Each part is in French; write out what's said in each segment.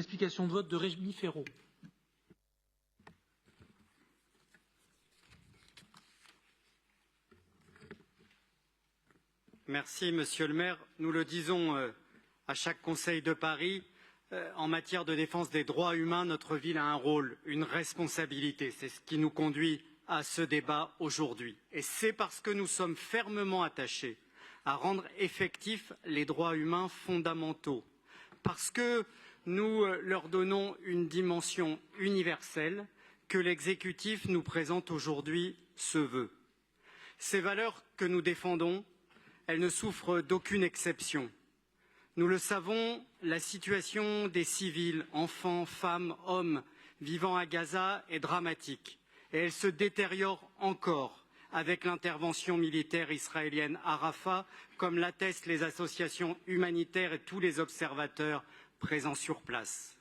Explication de vote de Rémi Féraud. Merci, Monsieur le maire. Nous le disons à chaque Conseil de Paris, en matière de défense des droits humains, notre ville a un rôle, une responsabilité. C'est ce qui nous conduit à ce débat aujourd'hui. Et c'est parce que nous sommes fermement attachés à rendre effectifs les droits humains fondamentaux, parce que nous leur donnons une dimension universelle que l'exécutif nous présente aujourd'hui ce vœu. Ces valeurs que nous défendons, elles ne souffrent d'aucune exception. Nous le savons, la situation des civils, enfants, femmes, hommes vivant à Gaza est dramatique et elle se détériore encore avec l'intervention militaire israélienne à Rafah, comme l'attestent les associations humanitaires et tous les observateurs présents sur place.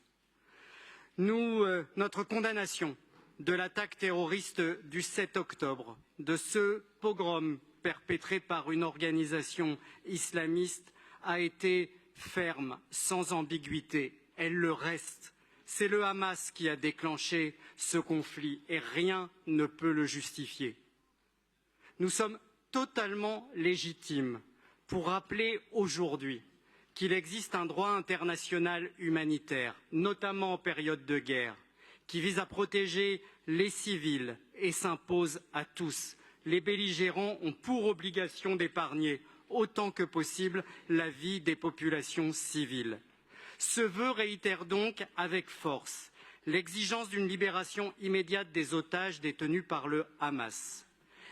Notre condamnation de l'attaque terroriste du 7 octobre, de ce pogrom perpétré par une organisation islamiste a été ferme, sans ambiguïté. Elle le reste. C'est le Hamas qui a déclenché ce conflit et rien ne peut le justifier. Nous sommes totalement légitimes pour rappeler aujourd'hui qu'il existe un droit international humanitaire, notamment en période de guerre, qui vise à protéger les civils et s'impose à tous. Les belligérants ont pour obligation d'épargner autant que possible la vie des populations civiles. Ce vœu réitère donc avec force l'exigence d'une libération immédiate des otages détenus par le Hamas.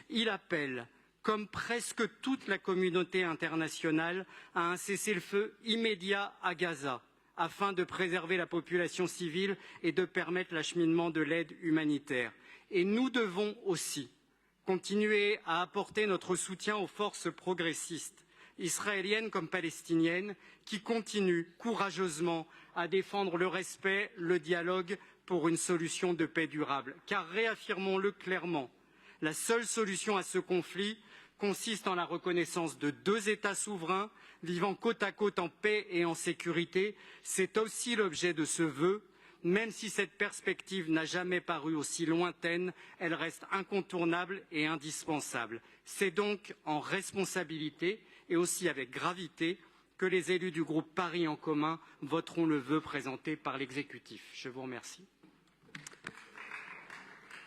Il appelle, comme presque toute la communauté internationale, à un cessez-le-feu immédiat à Gaza, afin de préserver la population civile et de permettre l'acheminement de l'aide humanitaire. Et nous devons aussi continuer à apporter notre soutien aux forces progressistes, israéliennes comme palestiniennes, qui continuent courageusement à défendre le respect, le dialogue pour une solution de paix durable. Car réaffirmons-le clairement, la seule solution à ce conflit consiste en la reconnaissance de deux États souverains vivant côte à côte en paix et en sécurité. C'est aussi l'objet de ce vœu. Même si cette perspective n'a jamais paru aussi lointaine, elle reste incontournable et indispensable. C'est donc en responsabilité et aussi avec gravité que les élus du groupe Paris en commun voteront le vœu présenté par l'exécutif. Je vous remercie.